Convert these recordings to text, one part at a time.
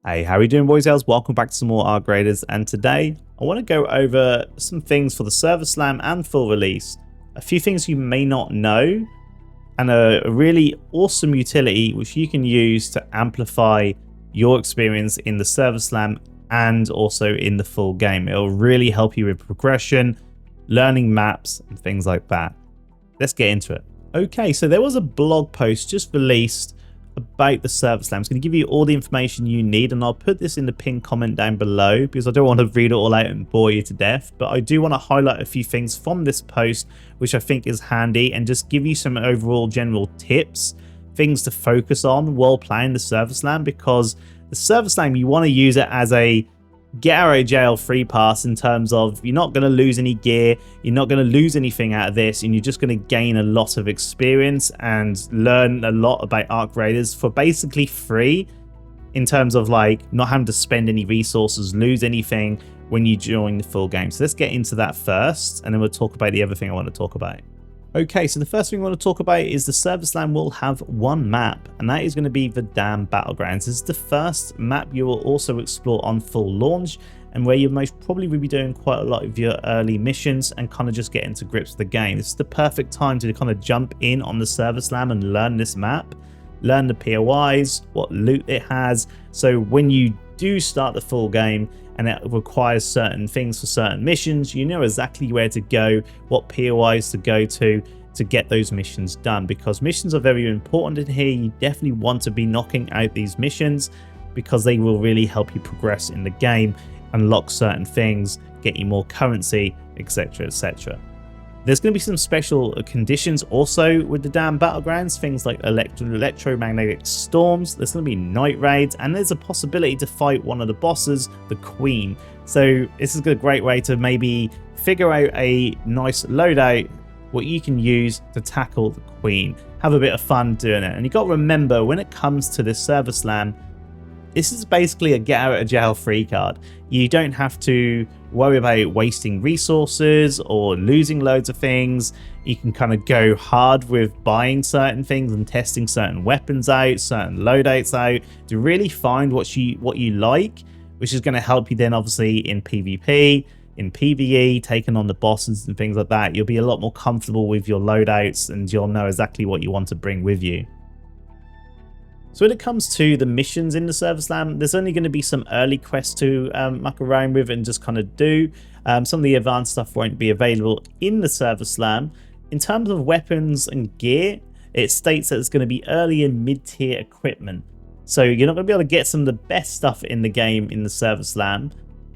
Hey, how are you doing, boys and girls? Welcome back to some more Arc Raiders, and today I want to go over some things for the Server Slam and full release. A few things you may not know, and a really awesome utility which you can use to amplify your experience in the Server Slam and also in the full game. It'll really help you with progression, learning maps, and things like that. Let's get into it. Okay, so there was a blog post just released about the Server Slam. It's going to give you all the information you need, and I'll put this in the pinned comment down below because I don't want to read it all out and bore you to death, but I do want to highlight a few things from this post which I think is handy and just give you some overall general tips, things to focus on while playing the Server Slam, because the Server Slam, you want to use it as a get out of jail free pass in terms of you're not going to lose any gear, you're not going to lose anything out of this, and you're just going to gain a lot of experience and learn a lot about Arc Raiders for basically free, in terms of like not having to spend any resources, lose anything when you join the full game. So let's get into that first, and then we'll talk about the other thing I want to talk about. Okay, so the first thing we want to talk about is the Server Slam will have one map, and that is going to be the Damn Battlegrounds. This is the first map you will also explore on full launch, and where you most probably will be doing quite a lot of your early missions and kind of just getting to grips with the game. This is the perfect time to kind of jump in on the Server Slam and learn this map, learn the POIs, what loot it has, so when you do start the full game and it requires certain things for certain missions, you know exactly where to go, what POIs to go to get those missions done, because missions are very important in here. You definitely want to be knocking out these missions because they will really help you progress in the game, unlock certain things, get you more currency, etc, etc. There's going to be some special conditions also with the Damn Battlegrounds, things like electromagnetic storms, there's going to be night raids, and there's a possibility to fight one of the bosses, the Queen. So this is a great way to maybe figure out a nice loadout, what you can use to tackle the Queen. Have a bit of fun doing it. And you've got to remember, when it comes to this Server Slam, this is basically a get out of jail free card. You don't have to worry about wasting resources or losing loads of things. You can kind of go hard with buying certain things and testing certain weapons out, certain loadouts out, to really find what you like, which is going to help you then obviously in PvP, in PvE, taking on the bosses and things like that. You'll be a lot more comfortable with your loadouts and you'll know exactly what you want to bring with you. So when it comes to the missions in the Server Slam, there's only going to be some early quests to muck around with and just kind of do. Some of the advanced stuff won't be available in the Server Slam. In terms of weapons and gear, it states that it's going to be early and mid-tier equipment. So you're not going to be able to get some of the best stuff in the game in the Server Slam,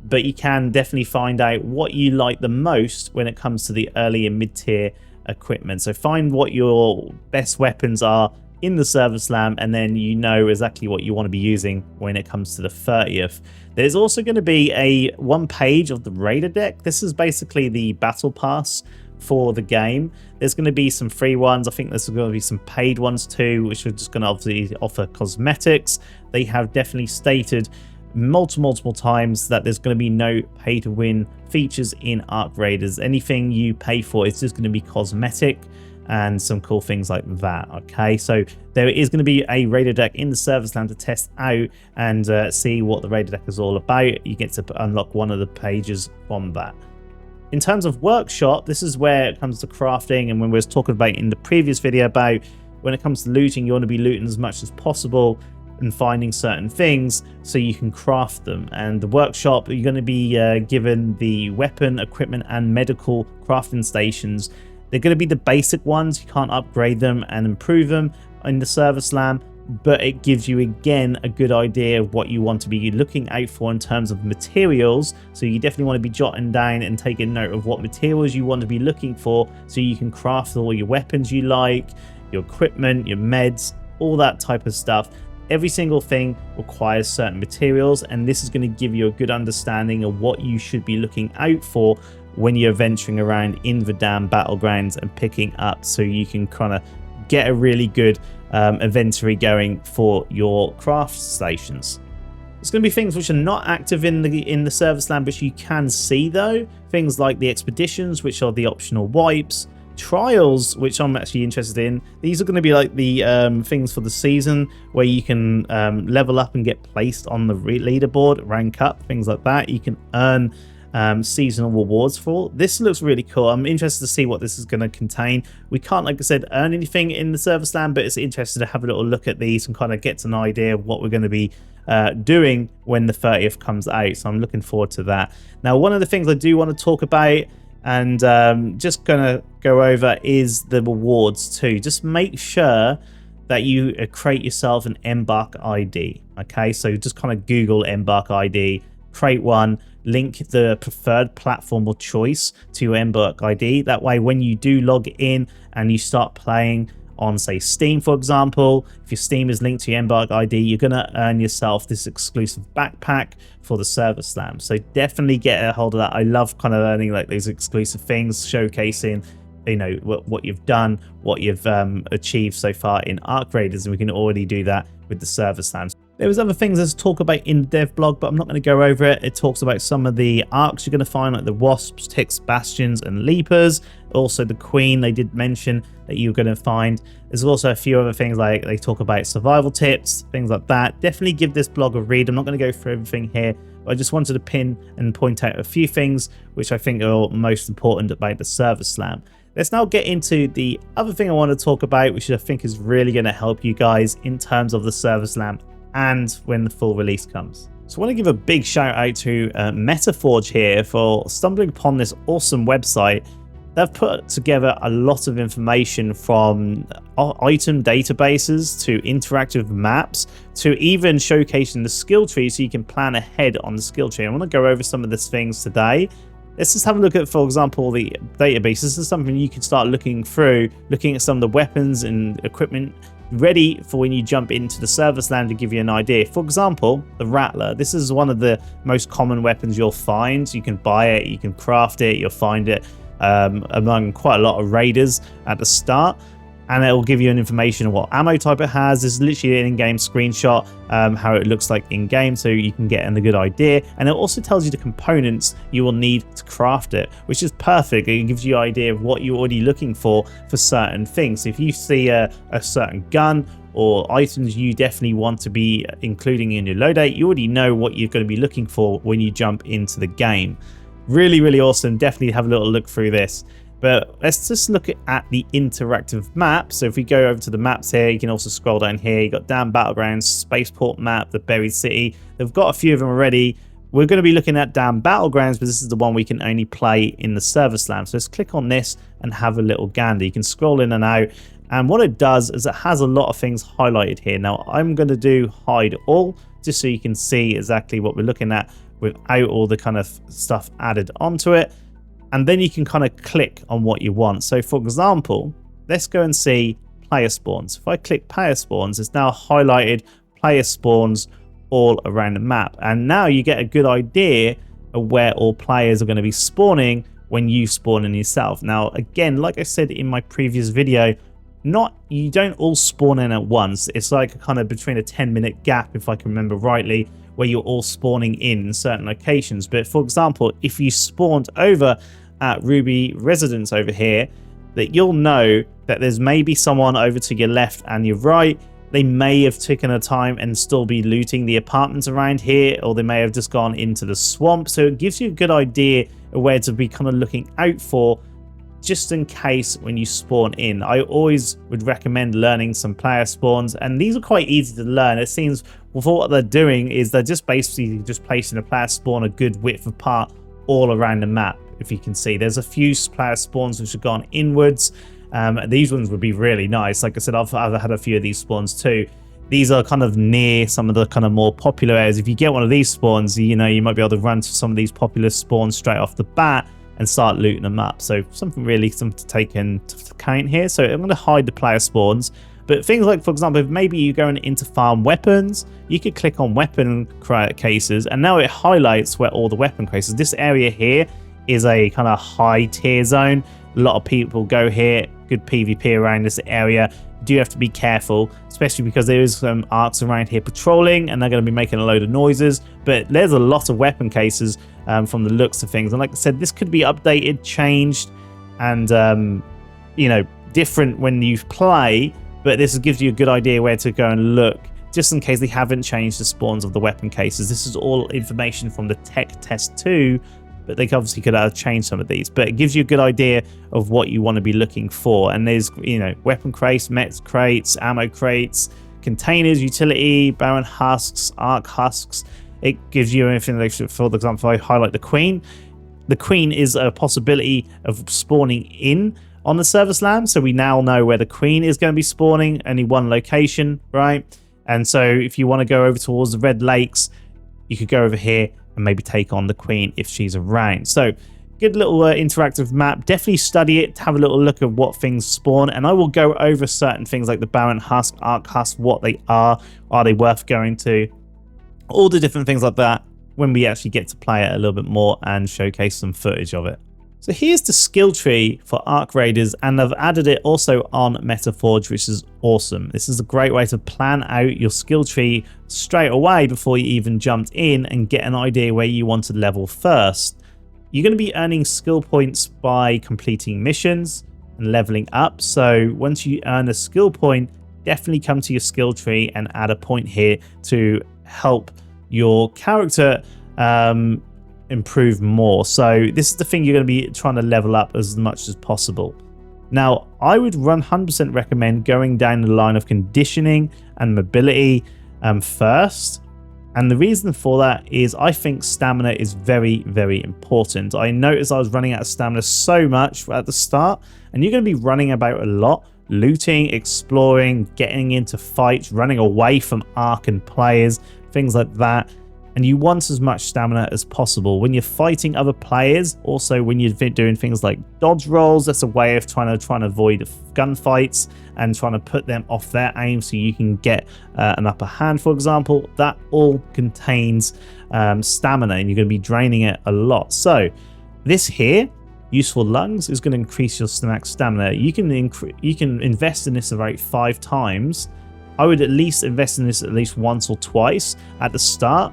but you can definitely find out what you like the most when it comes to the early and mid-tier equipment. So find what your best weapons are in the Server Slam, and then you know exactly what you want to be using when it comes to the 30th. There's also going to be a one page of the Raider deck. This is basically the battle pass for the game. There's going to be some free ones. I think there's going to be some paid ones too, which are just going to obviously offer cosmetics. They have definitely stated multiple times that there's going to be no pay to win features in Arc Raiders. Anything you pay for is just going to be cosmetic and some cool things like that. Okay, so there is going to be a Raider deck in the Server Slam to test out and see what the Raider deck is all about. You get to unlock one of the pages from that. In terms of workshop, this is where it comes to crafting, and when we was talking about in the previous video about when it comes to looting, you want to be looting as much as possible and finding certain things so you can craft them. And the workshop, you're going to be given the weapon, equipment, and medical crafting stations. They're going to be the basic ones. You can't upgrade them and improve them in the Server Slam, but it gives you again a good idea of what you want to be looking out for in terms of materials. So you definitely want to be jotting down and taking note of what materials you want to be looking for so you can craft all your weapons you like, your equipment, your meds, all that type of stuff. Every single thing requires certain materials, and this is going to give you a good understanding of what you should be looking out for when you're venturing around in the Damn Battlegrounds and picking up, so you can kind of get a really good inventory going for your craft stations. There's going to be things which are not active in the Server Slam, but you can see though. Things like the expeditions, which are the optional wipes, trials, which I'm actually interested in. These are going to be like the things for the season where you can level up and get placed on the leaderboard, rank up, things like that. You can earn seasonal rewards for. This looks really cool. I'm interested to see what this is going to contain. We can't, like I said, earn anything in the Server Slam, but it's interesting to have a little look at these and kind of get an idea of what we're going to be doing when the 30th comes out. So I'm looking forward to that. Now, one of the things I do want to talk about and just gonna go over is the rewards too. Just make sure that you create yourself an Embark ID. Okay, so just kind of Google Embark ID, create one, link the preferred platform or choice to your Embark ID. That way, when you do log in and you start playing on, say, Steam, for example, if your Steam is linked to your Embark ID, you're going to earn yourself this exclusive backpack for the Server Slam. So definitely get a hold of that. I love kind of earning like these exclusive things, showcasing, you know, what you've done, what you've achieved so far in Arc Raiders, and we can already do that with the Server Slams. There was other things to talk about in the dev blog, but I'm not going to go over it. It talks about some of the arcs you're going to find, like the Wasps, Ticks, Bastions, and Leapers. Also the Queen, they did mention that you're going to find. There's also a few other things, like they talk about survival tips, things like that. Definitely give this blog a read. I'm not going to go through everything here, but I just wanted to pin and point out a few things which I think are most important about the Server Slam. Let's now get into the other thing I want to talk about, which I think is really going to help you guys in terms of the Server Slam and when the full release comes. So I want to give a big shout out to MetaForge here for stumbling upon this awesome website. They've put together a lot of information from item databases to interactive maps to even showcasing the skill tree so you can plan ahead on the skill tree. I want to go over some of these things today. Let's just have a look at, for example, the database. This is something you can start looking through, looking at some of the weapons and equipment ready for when you jump into the Server Slam to give you an idea. For example, the Rattler. This is one of the most common weapons you'll find. You can buy it, you can craft it, you'll find it among quite a lot of raiders at the start. And it will give you an information of what ammo type it has. This is literally an in-game screenshot, how it looks like in-game, so you can get a good idea. And it also tells you the components you will need to craft it, which is perfect. It gives you an idea of what you're already looking for certain things. If you see a certain gun or items you definitely want to be including in your loadout, you already know what you're going to be looking for when you jump into the game. Really, really awesome. Definitely have a little look through this. But let's just look at the interactive map. So if we go over to the maps here, you can also scroll down here. You got Damn Battlegrounds, Spaceport map, the Buried City. They've got a few of them already. We're going to be looking at Damn Battlegrounds, but this is the one we can only play in the Server Slam. So let's click on this and have a little gander. You can scroll in and out. And what it does is it has a lot of things highlighted here. Now I'm going to do hide all, just so you can see exactly what we're looking at without all the kind of stuff added onto it. And then you can kind of click on what you want. So for example, let's go and see player spawns. If I click player spawns, it's now highlighted player spawns all around the map. And now you get a good idea of where all players are going to be spawning when you spawn in yourself. Now, again, like I said in my previous video, you don't all spawn in at once. It's like a kind of between a 10-minute gap, if I can remember rightly, where you're all spawning in certain locations. But for example, if you spawned over at Ruby Residence over here, that you'll know that there's maybe someone over to your left and your right. They may have taken a time and still be looting the apartments around here, or they may have just gone into the swamp. So it gives you a good idea of where to be kind of looking out for, just in case when you spawn in. I always would recommend learning some player spawns, and these are quite easy to learn. It seems what they're doing is they're just basically just placing a player spawn a good width apart all around the map. If you can see, there's a few player spawns which have gone inwards. These ones would be really nice. Like I said, I've had a few of these spawns too. These are kind of near some of the kind of more popular areas. If you get one of these spawns, you know, you might be able to run to some of these popular spawns straight off the bat and start looting them up. So something to take into account here. So I'm going to hide the player spawns. But things like, for example, if maybe you're going into farm weapons, you could click on weapon cases, and now it highlights where all the weapon cases. This area here is a kind of high tier zone. A lot of people go here. Good PvP around this area. You do have to be careful, especially because there is some arcs around here patrolling, and they're going to be making a load of noises. But there's a lot of weapon cases from the looks of things. And like I said, this could be updated, changed, and different when you play, but this gives you a good idea where to go and look, just in case they haven't changed the spawns of the weapon cases. This is all information from the tech test 2, but they obviously could have changed some of these, but it gives you a good idea of what you want to be looking for. And there's weapon crates, mech crates, ammo crates, containers, utility, Baron husks, arc husks. It gives you anything like, for example, if I highlight the Queen. The Queen is a possibility of spawning in on the server slam, so we now know where the Queen is going to be spawning, only one location, right? And so if you want to go over towards the Red Lakes, you could go over here and maybe take on the Queen if she's around. So good little interactive map. Definitely study it, have a little look at what things spawn, and I will go over certain things like the Baron husk, arc husk, what they are they worth going to, all the different things like that when we actually get to play it a little bit more and showcase some footage of it. So here's the skill tree for Arc Raiders, and I've added it also on Metaforge, which is awesome. This is a great way to plan out your skill tree straight away before you even jumped in and get an idea where you want to level first. You're going to be earning skill points by completing missions and leveling up. So once you earn a skill point, definitely come to your skill tree and add a point here to help your character improve more. So this is the thing you're going to be trying to level up as much as possible. Now, I would 100% recommend going down the line of conditioning and mobility first. And the reason for that is I think stamina is very, very important. I noticed I was running out of stamina so much at the start, and you're going to be running about a lot, looting, exploring, getting into fights, running away from Arc and players, things like that. And you want as much stamina as possible when you're fighting other players. Also, when you're doing things like dodge rolls, that's a way of trying to avoid gunfights and trying to put them off their aim so you can get an upper hand, for example. That all contains stamina, and you're going to be draining it a lot. So this here, useful lungs, is going to increase your max stamina. You can invest in this about 5 times. I would at least invest in this at least once or twice at the start,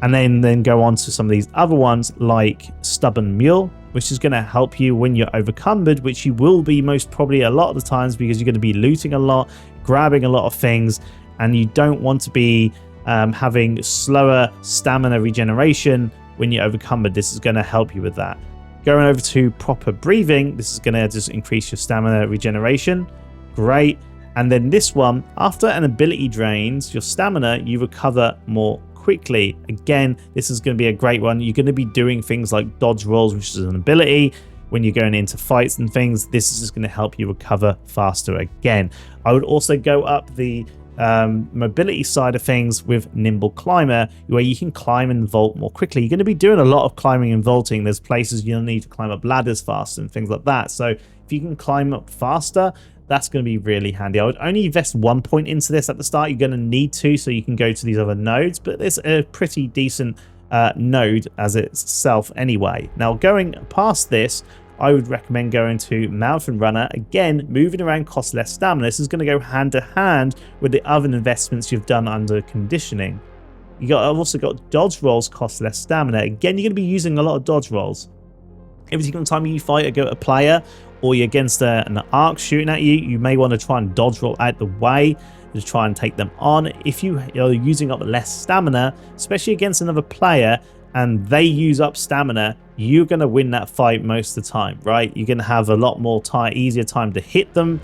and then go on to some of these other ones like Stubborn Mule, which is going to help you when you're overcumbered, which you will be most probably a lot of the times, because you're going to be looting a lot, grabbing a lot of things, and you don't want to be having slower stamina regeneration when you're overcumbered. This is going to help you with that. Going over to Proper Breathing, this is going to just increase your stamina regeneration. Great. And then this one, after an ability drains your stamina, you recover more quickly. Again, this is going to be a great one. You're going to be doing things like dodge rolls, which is an ability. When you're going into fights and things, this is just going to help you recover faster again. I would also go up the mobility side of things with Nimble Climber, where you can climb and vault more quickly. You're going to be doing a lot of climbing and vaulting. There's places you'll need to climb up ladders faster and things like that. So if you can climb up faster, that's going to be really handy. I would only invest 1 point into this at the start. You're going to need to, so you can go to these other nodes, but it's a pretty decent node as itself anyway. Now, going past this, I would recommend going to Marathon Runner. Again, moving around costs less stamina. This is going to go hand to hand with the other investments you've done under conditioning. I've also got dodge rolls cost less stamina. Again, you're going to be using a lot of dodge rolls. Every single time you fight a player, or you're against an arc shooting at you, you may want to try and dodge roll out the way to try and take them on. If you are using up less stamina, especially against another player, and they use up stamina, you're going to win that fight most of the time, right? You're going to have a lot more easier time to hit them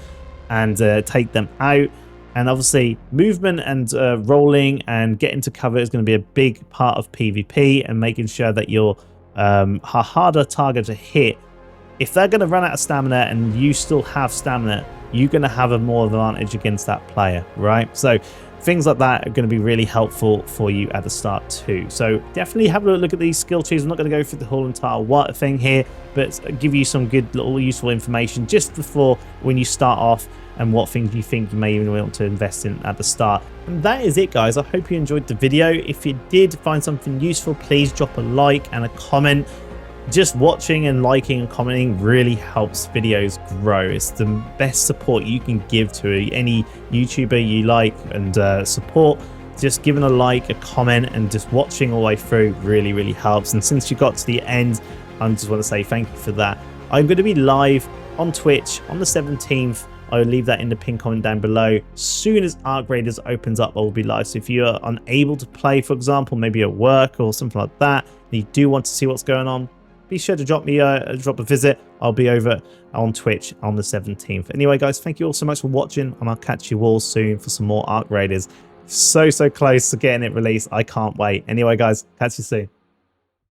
and take them out. And obviously, movement and rolling and getting to cover is going to be a big part of PvP, and making sure that you're a harder target to hit. If they're going to run out of stamina and you still have stamina, you're going to have a more advantage against that player, right? So things like that are going to be really helpful for you at the start too. So definitely have a look at these skill trees. I'm not going to go through the whole entire water thing here, but give you some good little useful information just before when you start off, and what things you think you may even want to invest in at the start. And that is it, guys. I hope you enjoyed the video. If you did find something useful, please drop a like and a comment. Just watching and liking and commenting really helps videos grow. It's the best support you can give to any YouTuber you like and support. Just giving a like, a comment, and just watching all the way through really, really helps. And since you got to the end, I just want to say thank you for that. I'm going to be live on Twitch on the 17th. I'll leave that in the pinned comment down below. As soon as Arc Raiders opens up, I will be live. So if you're unable to play, for example, maybe at work or something like that, and you do want to see what's going on, be sure to drop a visit. I'll be over on Twitch on the 17th. Anyway, guys, thank you all so much for watching, and I'll catch you all soon for some more Arc Raiders. So close to getting it released. I can't wait. Anyway, guys, catch you soon.